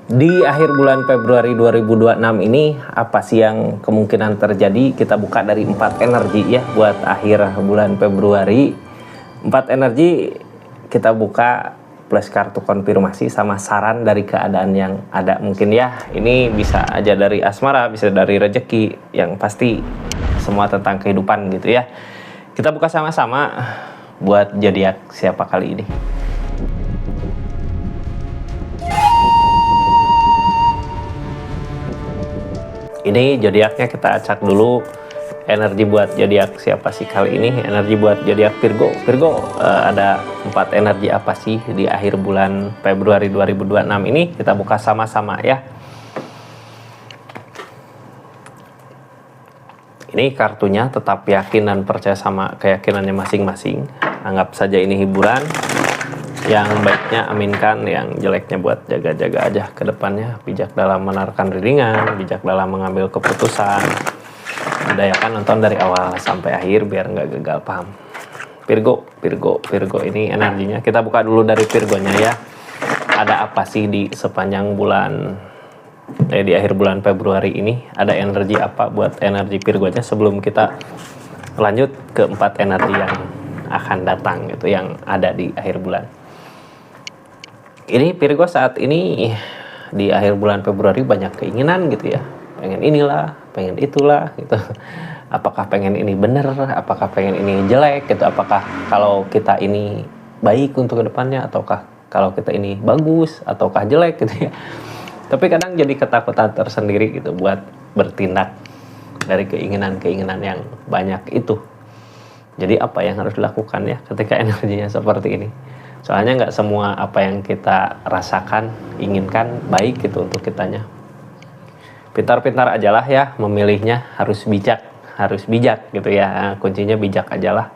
Di akhir bulan Februari 2026 ini apa sih yang kemungkinan terjadi? Kita buka dari 4 energi ya buat akhir bulan Februari. 4 energi kita buka plus kartu konfirmasi sama saran dari keadaan yang ada. Mungkin ya ini bisa aja dari asmara, bisa dari rezeki, yang pasti semua tentang kehidupan gitu ya. Kita buka sama-sama buat zodiak siapa kali ini. Ini zodiaknya kita acak dulu. Energi buat zodiak siapa sih kali ini? Energi buat zodiak Virgo. Virgo, ada 4 energi apa sih di akhir bulan Februari 2026 ini? Kita buka sama-sama ya. Ini kartunya, tetap yakin dan percaya sama keyakinannya masing-masing. Anggap saja ini hiburan. Yang baiknya aminkan, yang jeleknya buat jaga-jaga aja ke depannya. Bijak dalam menaruhkan riringan, bijak dalam mengambil keputusan. Udayakan nonton dari awal sampai akhir biar nggak gagal paham. Virgo ini energinya. Kita buka dulu dari Virgonya ya. Ada apa sih di sepanjang bulan, di akhir bulan Februari ini? Ada energi apa buat energi Virgonya sebelum kita lanjut ke 4 energi yang akan datang gitu, yang ada di akhir bulan. Ini Virgo saat ini di akhir bulan Februari banyak keinginan gitu ya. Pengen inilah, pengen itulah gitu. Apakah pengen ini bener, apakah pengen ini jelek gitu, apakah kalau kita ini baik untuk kedepannya, ataukah kalau kita ini bagus, ataukah jelek gitu ya. Tapi kadang jadi ketakutan tersendiri gitu buat bertindak dari keinginan-keinginan yang banyak itu. Jadi apa yang harus dilakukan ya ketika energinya seperti ini? Soalnya nggak semua apa yang kita rasakan, inginkan baik gitu untuk kitanya. Pintar-pintar ajalah ya memilihnya, harus bijak gitu ya. Kuncinya bijak ajalah.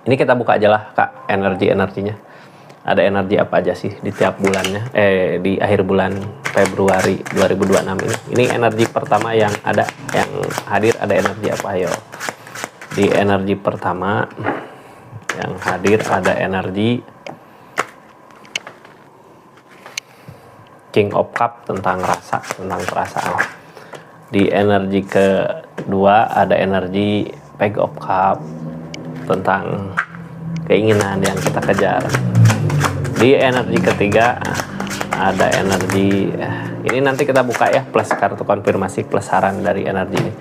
Ini kita buka ajalah Kak, energi-energinya. Ada energi apa aja sih di tiap bulannya, di akhir bulan Februari 2026 ini. Ini energi pertama yang ada, yang hadir, ada energi apa ayo. Di energi pertama yang hadir ada energi King of Cup, tentang rasa, tentang perasaan. Di energi kedua ada energi Page of Cup, tentang keinginan yang kita kejar. Di energi ketiga ada energi, ini nanti kita buka ya, plus kartu konfirmasi, plus saran dari energi ini.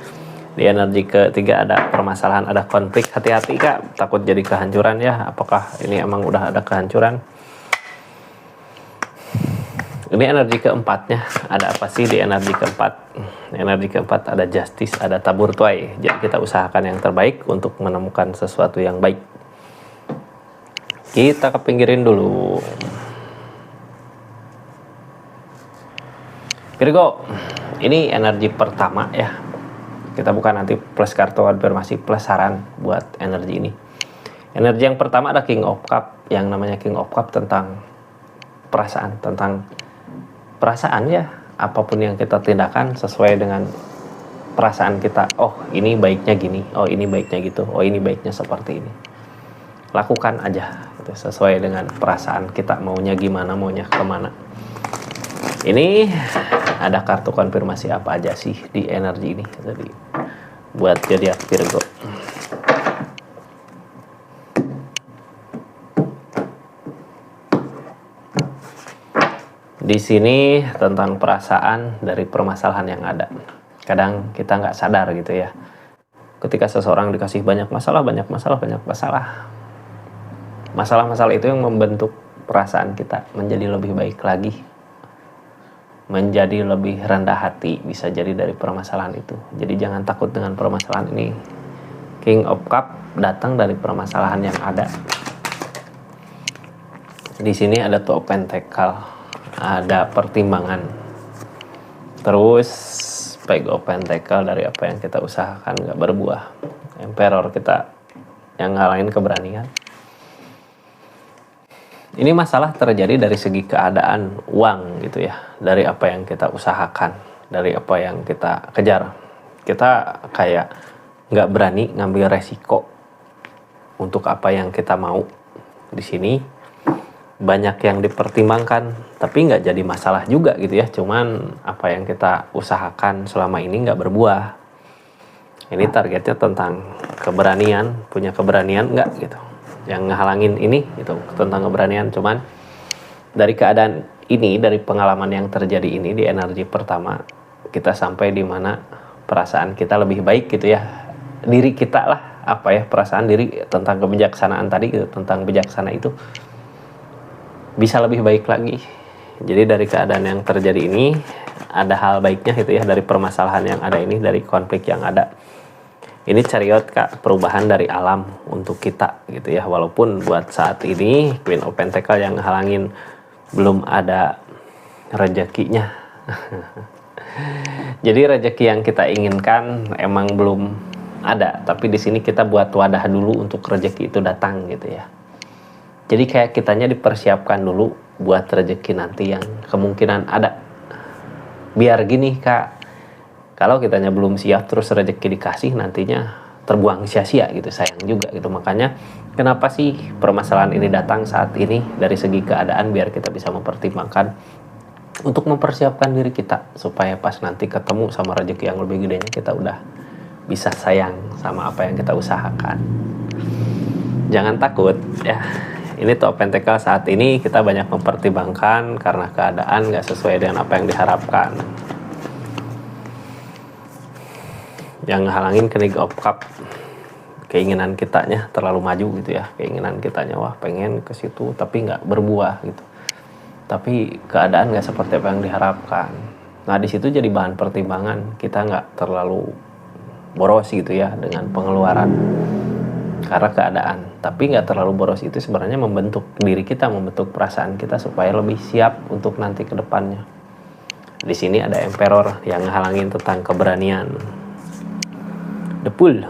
Di energi ketiga ada permasalahan, ada konflik. Hati-hati Kak, takut jadi kehancuran ya. Apakah ini emang udah ada kehancuran? Ini energi keempatnya, ada apa sih di energi keempat? Energi keempat ada justice, ada tabur tuai. Jadi kita usahakan yang terbaik untuk menemukan sesuatu yang baik. Kita kepinggirin dulu. Virgo, ini energi pertama ya. Kita buka nanti plus kartu konfirmasi, plus saran buat energi ini. Energi yang pertama ada King of Cup. Yang namanya King of Cup tentang perasaan, tentang perasaan ya. Apapun yang kita tindakan sesuai dengan perasaan kita. Oh ini baiknya gini, oh ini baiknya gitu, oh ini baiknya seperti ini. Lakukan aja gitu, sesuai dengan perasaan kita, maunya gimana, maunya kemana. Ini ada kartu konfirmasi apa aja sih di energi ini. Jadi buat zodiak Virgo. Di sini tentang perasaan dari permasalahan yang ada. Kadang kita nggak sadar gitu ya. Ketika seseorang dikasih banyak masalah. Masalah-masalah itu yang membentuk perasaan kita menjadi lebih baik lagi. Menjadi lebih rendah hati, bisa jadi dari permasalahan itu. Jadi jangan takut dengan permasalahan ini. King of Cup datang dari permasalahan yang ada. Di sini ada Two of Pentacle, ada pertimbangan. Terus Page of Pentacle dari apa yang kita usahakan nggak berbuah. Emperor kita yang ngalahin keberanian. Ini masalah terjadi dari segi keadaan uang gitu ya, dari apa yang kita usahakan, dari apa yang kita kejar. Kita kayak nggak berani ngambil resiko untuk apa yang kita mau di sini. banyak yang dipertimbangkan, tapi nggak jadi masalah juga gitu ya. Cuman apa yang kita usahakan selama ini nggak berbuah. Ini targetnya tentang keberanian, punya keberanian nggak gitu. Yang ngehalangin ini gitu tentang keberanian. Cuman dari keadaan ini, dari pengalaman yang terjadi ini di energi pertama, kita sampai di mana perasaan kita lebih baik gitu ya. Diri kita lah, apa ya, perasaan diri tentang kebijaksanaan tadi gitu, tentang bijaksana itu bisa lebih baik lagi. Jadi dari keadaan yang terjadi ini ada hal baiknya gitu ya, dari permasalahan yang ada ini, dari konflik yang ada. Ini chariot Kak, perubahan dari alam untuk kita gitu ya. Walaupun buat saat ini Queen of Pentacle yang halangin belum ada rezekinya. Jadi rezeki yang kita inginkan emang belum ada, tapi di sini kita buat wadah dulu untuk rezeki itu datang gitu ya. Jadi kayak kitanya dipersiapkan dulu buat rezeki nanti yang kemungkinan ada. Biar gini Kak, kalau kitanya belum siap terus rezeki dikasih, nantinya terbuang sia-sia gitu, sayang juga gitu. Makanya kenapa sih permasalahan ini datang saat ini dari segi keadaan, biar kita bisa mempertimbangkan untuk mempersiapkan diri kita supaya pas nanti ketemu sama rezeki yang lebih gedenya, kita udah bisa sayang sama apa yang kita usahakan. Jangan takut ya. Ini Top Pentacle saat ini kita banyak mempertimbangkan karena keadaan gak sesuai dengan apa yang diharapkan. Yang halangin King of Cup, keinginan kitanya terlalu maju gitu ya. Keinginan kitanya wah pengen ke situ tapi nggak berbuah gitu. Tapi keadaan nggak seperti apa yang diharapkan. Nah di situ jadi bahan pertimbangan, kita nggak terlalu boros gitu ya dengan pengeluaran karena keadaan. Tapi nggak terlalu boros itu sebenarnya membentuk diri kita, membentuk perasaan kita supaya lebih siap untuk nanti ke depannya. Di sini ada Emperor yang halangin tentang keberanian. The Pool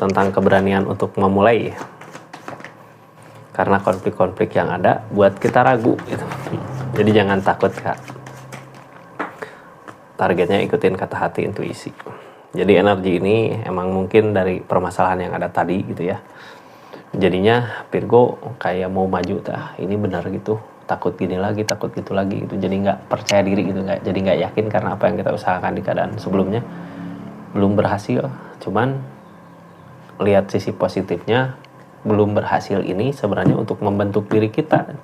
tentang keberanian untuk memulai. Karena konflik-konflik yang ada buat kita ragu gitu. Jadi jangan takut Kak. Targetnya ikutin kata hati, intuisi. Jadi energi ini emang mungkin dari permasalahan yang ada tadi gitu ya. Jadinya Virgo kayak mau maju ini benar gitu. Takut gini lagi, takut gitu lagi gitu. Jadi nggak percaya diri gitu, jadi nggak yakin karena apa yang kita usahakan di keadaan sebelumnya belum berhasil. Cuman lihat sisi positifnya, belum berhasil ini sebenarnya untuk membentuk diri kita.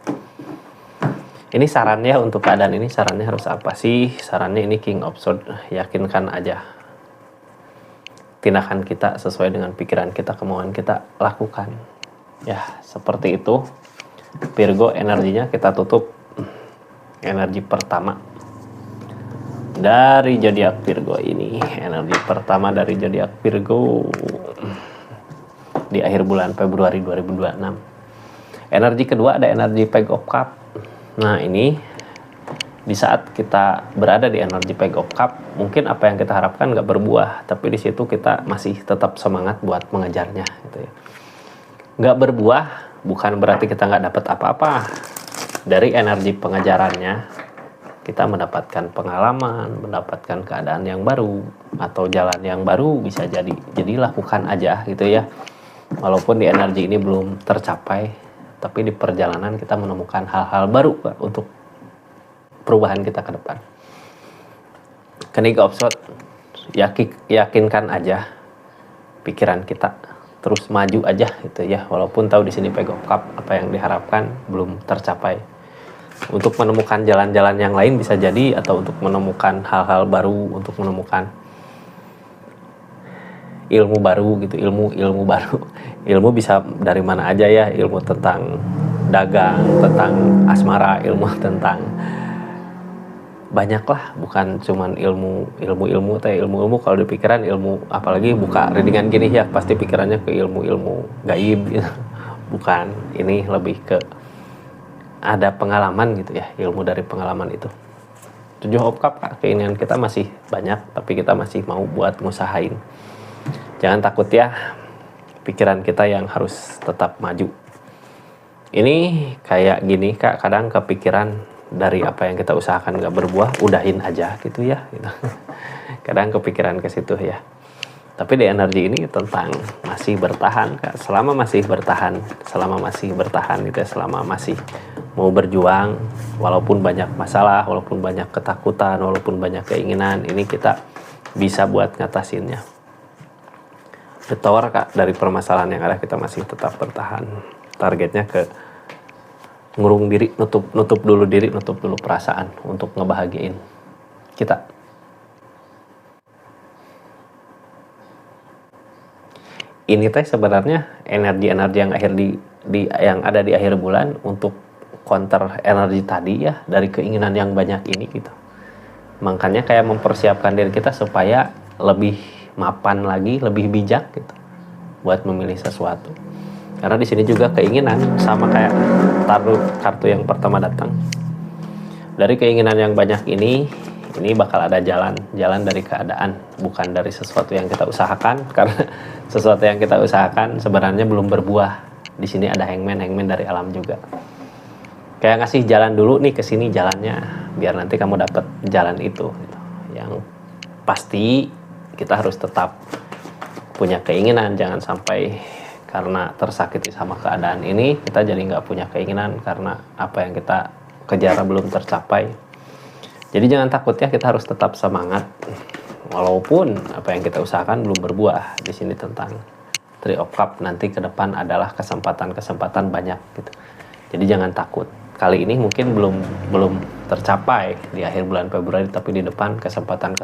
Ini sarannya untuk keadaan ini, sarannya harus apa sih? Sarannya ini King of Swords, yakinkan aja. Tindakan kita sesuai dengan pikiran kita, kemauan kita, lakukan. Ya, seperti itu. Virgo energinya kita tutup. Energi pertama dari zodiak Virgo ini. Energi pertama dari zodiak Virgo di akhir bulan Februari 2026. Energi kedua ada energi Page of Cup. Nah ini di saat kita berada di energi Page of Cup, mungkin apa yang kita harapkan nggak berbuah, tapi di situ kita masih tetap semangat buat mengejarnya gitu ya. Nggak berbuah bukan berarti kita nggak dapat apa-apa. Dari energi pengejarannya kita mendapatkan pengalaman, mendapatkan keadaan yang baru atau jalan yang baru bisa jadi. Jadi lakukan aja gitu ya. Walaupun di energi ini belum tercapai, tapi di perjalanan kita menemukan hal-hal baru Pak, untuk perubahan kita ke depan. King of Swords, yakinkan aja pikiran kita, terus maju aja gitu ya. Walaupun tahu di sini Page of Cup apa yang diharapkan belum tercapai. Untuk menemukan jalan-jalan yang lain bisa jadi, atau untuk menemukan hal-hal baru, untuk menemukan ilmu baru gitu, ilmu baru. Ilmu bisa dari mana aja ya, ilmu tentang dagang, tentang asmara, ilmu tentang banyak lah, bukan cuman ilmu kalau di pikiran ilmu, apalagi buka readingan gini ya pasti pikirannya ke ilmu gaib gitu. Bukan, ini lebih ke ada pengalaman gitu ya, ilmu dari pengalaman itu. 7 of Cup, keinginan kita masih banyak, tapi kita masih mau buat ngusahain. Jangan takut ya, pikiran kita yang harus tetap maju. Ini kayak gini Kak, kadang kepikiran dari apa yang kita usahakan gak berbuah, udahin aja gitu ya. Gitu. Kadang kepikiran ke situ ya. Tapi di energi ini tentang masih bertahan Kak. Selama masih bertahan gitu ya, selama masih mau berjuang, walaupun banyak masalah, walaupun banyak ketakutan, walaupun banyak keinginan, ini kita bisa buat ngatasinnya. The Tower, Kak, dari permasalahan yang ada kita masih tetap bertahan. Targetnya ke ngurung diri, nutup dulu perasaan untuk ngebahagiain kita. Ini teh sebenarnya energi-energi yang yang ada di akhir bulan untuk counter energi tadi ya, dari keinginan yang banyak ini gitu. Makanya kayak mempersiapkan diri kita supaya lebih mapan lagi, lebih bijak gitu buat memilih sesuatu. Karena di sini juga keinginan sama kayak kartu yang pertama datang. Dari keinginan yang banyak ini bakal ada jalan dari keadaan, bukan dari sesuatu yang kita usahakan. Karena sesuatu yang kita usahakan sebenarnya belum berbuah. Di sini ada hangman dari alam juga. Kayak ngasih jalan dulu nih ke sini jalannya, biar nanti kamu dapat jalan itu gitu. Yang pasti kita harus tetap punya keinginan, jangan sampai karena tersakiti sama keadaan ini kita jadi nggak punya keinginan karena apa yang kita kejar belum tercapai. Jadi jangan takut ya, kita harus tetap semangat walaupun apa yang kita usahakan belum berbuah. Di sini tentang Three of Cups, nanti ke depan adalah kesempatan banyak gitu. Jadi jangan takut. Kali ini mungkin belum tercapai di akhir bulan Februari, tapi di depan kesempatan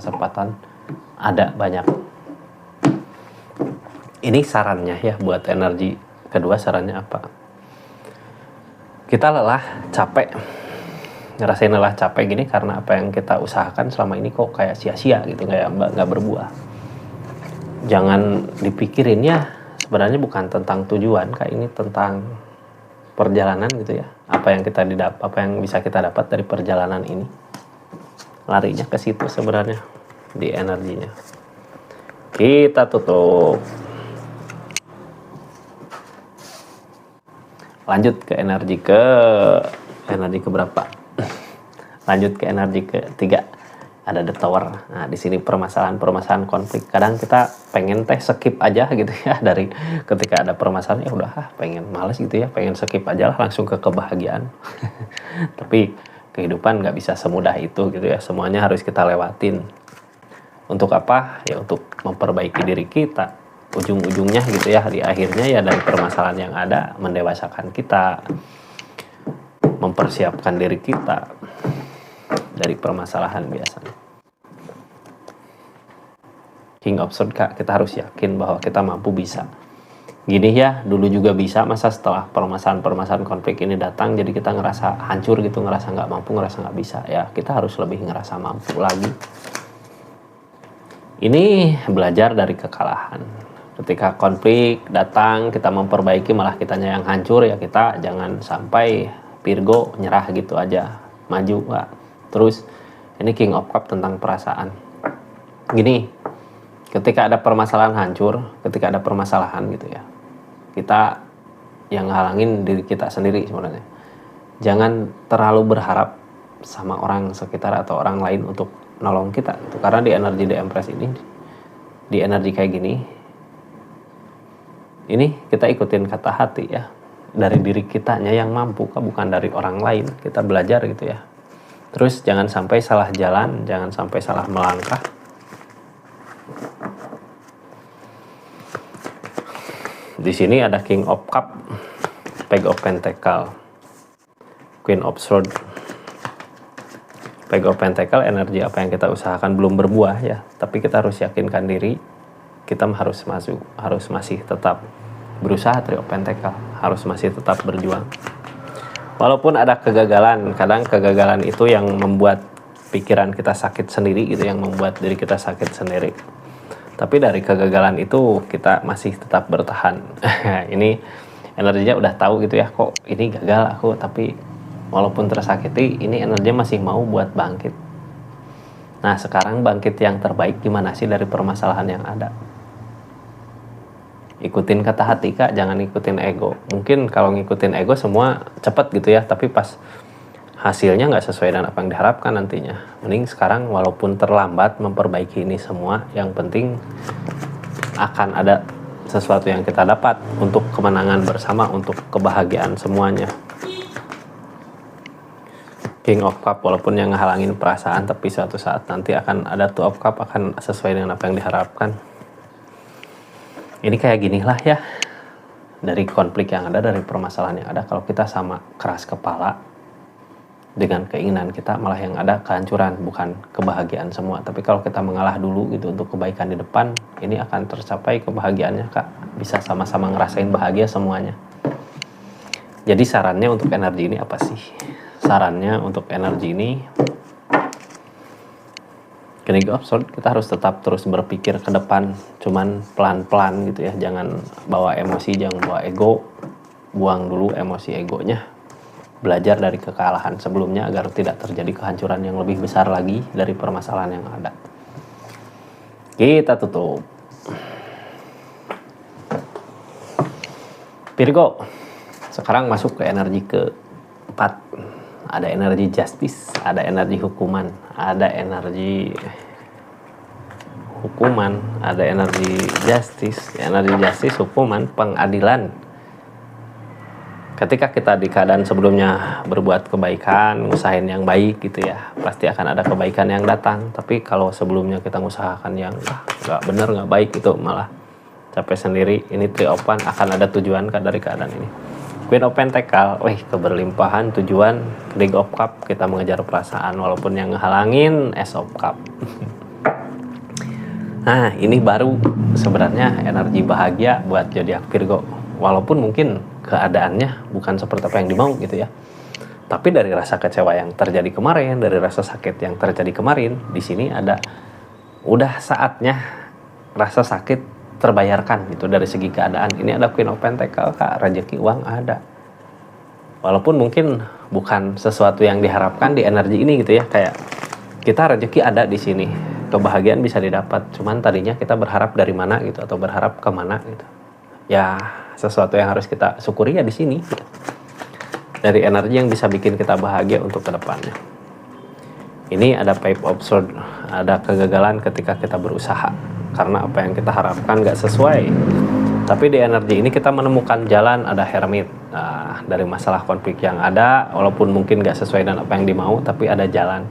ada banyak. Ini sarannya ya buat energi kedua. Sarannya apa? Kita lelah, capek, ngerasain lelah capek gini karena apa yang kita usahakan selama ini kok kayak sia-sia gitu, kayak nggak berbuah. Jangan dipikirin ya, sebenarnya bukan tentang tujuan, kayak ini tentang perjalanan gitu ya. Apa yang bisa kita dapat dari perjalanan ini, larinya ke situ sebenarnya di energinya. Kita tutup. Lanjut ke energi ke berapa? Lanjut ke energi ketiga. Ada The Tower. Nah, di sini permasalahan konflik. Kadang kita pengen skip aja gitu ya, dari ketika ada permasalahan ya udah pengen males gitu ya, pengen skip aja lah langsung ke kebahagiaan. Tapi kehidupan nggak bisa semudah itu gitu ya. Semuanya harus kita lewatin. Untuk apa? Ya untuk memperbaiki diri kita. Ujung-ujungnya gitu ya, di akhirnya ya dari permasalahan yang ada mendewasakan kita, mempersiapkan diri kita dari permasalahan biasanya. King of Swords, Kak, kita harus yakin bahwa kita mampu bisa. Gini ya, dulu juga bisa, masa setelah permasalahan konflik ini datang jadi kita ngerasa hancur gitu, ngerasa nggak mampu, ngerasa nggak bisa. Ya kita harus lebih ngerasa mampu lagi. Ini belajar dari kekalahan. Ketika konflik datang, kita memperbaiki malah kitanya yang hancur, ya kita jangan sampai Virgo nyerah gitu aja, maju Pak. Terus ini King of Cups tentang perasaan. Gini, ketika ada permasalahan hancur, ketika ada permasalahan gitu ya, kita yang ngalangin diri kita sendiri sebenarnya. Jangan terlalu berharap sama orang sekitar atau orang lain untuk nolong kita. Karena di energi The Empress ini, di energi kayak gini, ini kita ikutin kata hati ya, dari diri kitanya yang mampu, bukan dari orang lain. Kita belajar gitu ya. Terus jangan sampai salah jalan, jangan sampai salah melangkah. Di sini ada King of Cups, Page of Pentacles, Queen of Swords. Page of Pentacles, energi apa yang kita usahakan belum berbuah ya, tapi kita harus yakinkan diri, kita harus masih tetap berusaha. Three of Pentacles, harus masih tetap berjuang. Walaupun ada kegagalan, kadang kegagalan itu yang membuat pikiran kita sakit sendiri gitu, yang membuat diri kita sakit sendiri. Tapi dari kegagalan itu kita masih tetap bertahan. Ini energinya udah tahu gitu ya, kok ini gagal aku, tapi walaupun tersakiti, ini energinya masih mau buat bangkit. Nah sekarang bangkit yang terbaik gimana sih dari permasalahan yang ada? Ikutin kata hati Kak, jangan ikutin ego. Mungkin kalau ngikutin ego semua cepat gitu ya, tapi pas hasilnya nggak sesuai dengan apa yang diharapkan nantinya. Mending sekarang walaupun terlambat memperbaiki ini semua, yang penting akan ada sesuatu yang kita dapat untuk kemenangan bersama, untuk kebahagiaan semuanya. King of Cup, walaupun yang ngehalangin perasaan, tapi suatu saat nanti akan ada Two of Cup, akan sesuai dengan apa yang diharapkan. Ini kayak gini lah ya, dari konflik yang ada, dari permasalahan yang ada, kalau kita sama keras kepala dengan keinginan kita, malah yang ada kehancuran, bukan kebahagiaan semua. Tapi kalau kita mengalah dulu gitu untuk kebaikan di depan, ini akan tercapai kebahagiaannya Kak. Bisa sama-sama ngerasain bahagia semuanya. Jadi sarannya untuk energi ini apa sih? Sarannya untuk energi ini, King of Swords, kita harus tetap terus berpikir ke depan, cuman pelan-pelan gitu ya. Jangan bawa emosi, jangan bawa ego. Buang dulu emosi egonya. Belajar dari kekalahan sebelumnya agar tidak terjadi kehancuran yang lebih besar lagi dari permasalahan yang ada. Kita tutup. Virgo, sekarang masuk ke energi keempat. Ada energi justice, ada energi hukuman, ada energi hukuman, ada energi justice, hukuman, pengadilan. Ketika kita di keadaan sebelumnya berbuat kebaikan, ngusahain yang baik gitu ya, pasti akan ada kebaikan yang datang. Tapi kalau sebelumnya kita ngusahakan yang nggak benar, nggak baik, itu malah capek sendiri. Ini Three of Wands, akan ada tujuan dari keadaan ini. Queen of Pentacles, keberlimpahan, tujuan. King of Cup, kita mengejar perasaan walaupun yang ngehalangin. Ace of Cup. Nah, ini baru sebenarnya energi bahagia buat zodiak Virgo. Walaupun mungkin keadaannya bukan seperti apa yang dimau gitu ya. Tapi dari rasa kecewa yang terjadi kemarin, dari rasa sakit yang terjadi kemarin, di sini udah saatnya rasa sakit terbayarkan gitu dari segi keadaan. Ini ada Queen of Pentacles, Kak, rezeki uang ada. Walaupun mungkin bukan sesuatu yang diharapkan di energi ini gitu ya, kayak kita rezeki ada di sini, kebahagiaan bisa didapat. Cuman tadinya kita berharap dari mana gitu, atau berharap kemana gitu. Ya, sesuatu yang harus kita syukuri ya di sini. Gitu. Dari energi yang bisa bikin kita bahagia untuk kedepannya. Ini ada Five of Swords, ada kegagalan ketika kita berusaha. Karena apa yang kita harapkan gak sesuai. Tapi di energi ini kita menemukan jalan, ada Hermit. Nah, dari masalah konflik yang ada, walaupun mungkin gak sesuai dengan apa yang dimau, tapi ada jalan.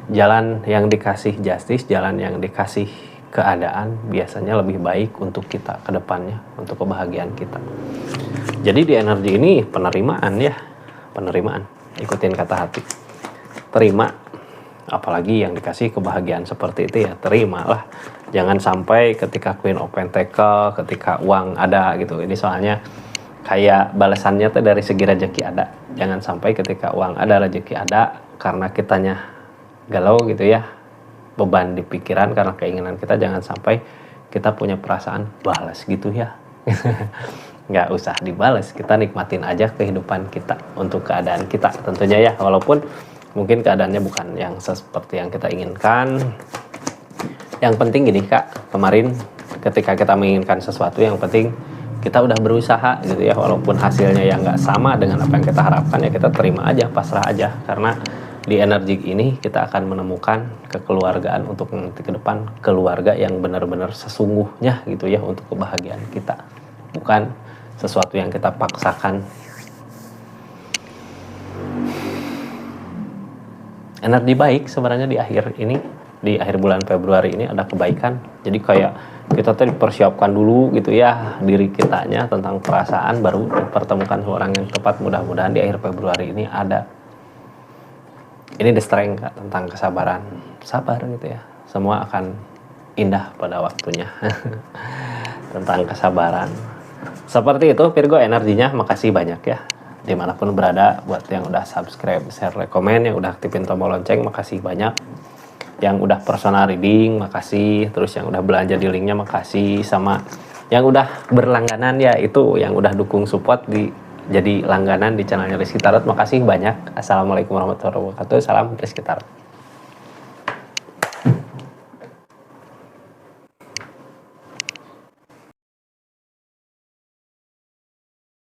Jalan yang dikasih justice, jalan yang dikasih keadaan, biasanya lebih baik untuk kita ke depannya, untuk kebahagiaan kita. Jadi di energi ini penerimaan ya. Penerimaan. Ikutin kata hati. Terima. Apalagi yang dikasih kebahagiaan seperti itu ya, terimalah. Jangan sampai ketika Queen of Pentacles, ketika uang ada gitu. Ini soalnya kayak balasannya tuh dari segi rezeki ada. Jangan sampai ketika uang ada, rezeki ada, karena kitanya galau gitu ya, beban di pikiran karena keinginan kita, jangan sampai kita punya perasaan balas gitu ya. Nggak usah dibalas, kita nikmatin aja kehidupan kita untuk keadaan kita tentunya ya, walaupun mungkin keadaannya bukan yang seperti yang kita inginkan. Yang penting gini Kak, kemarin ketika kita menginginkan sesuatu, yang penting kita udah berusaha gitu ya, walaupun hasilnya yang nggak sama dengan apa yang kita harapkan, ya kita terima aja, pasrah aja. Karena di energi ini kita akan menemukan kekeluargaan untuk nanti ke depan, keluarga yang benar-benar sesungguhnya gitu ya, untuk kebahagiaan kita, bukan sesuatu yang kita paksakan. Energi baik sebenarnya di akhir ini, di akhir bulan Februari ini ada kebaikan. Jadi kayak kita tadi persiapkan dulu gitu ya diri kitanya tentang perasaan, baru pertemukan seorang yang tepat. Mudah-mudahan di akhir Februari ini ada. Ini the strength Kak, tentang kesabaran. Sabar gitu ya, semua akan indah pada waktunya. Tentang kesabaran. Seperti itu Virgo energinya. Makasih banyak ya dimanapun berada, buat yang udah subscribe, share, rekomen, yang udah aktifin tombol lonceng, makasih banyak. Yang udah personal reading, makasih. Terus yang udah belanja di linknya, makasih. Sama yang udah berlangganan ya, itu yang udah dukung support jadi langganan di channelnya Rizky Tarot, makasih banyak. Assalamualaikum warahmatullahi wabarakatuh. Salam Rizky Tarot.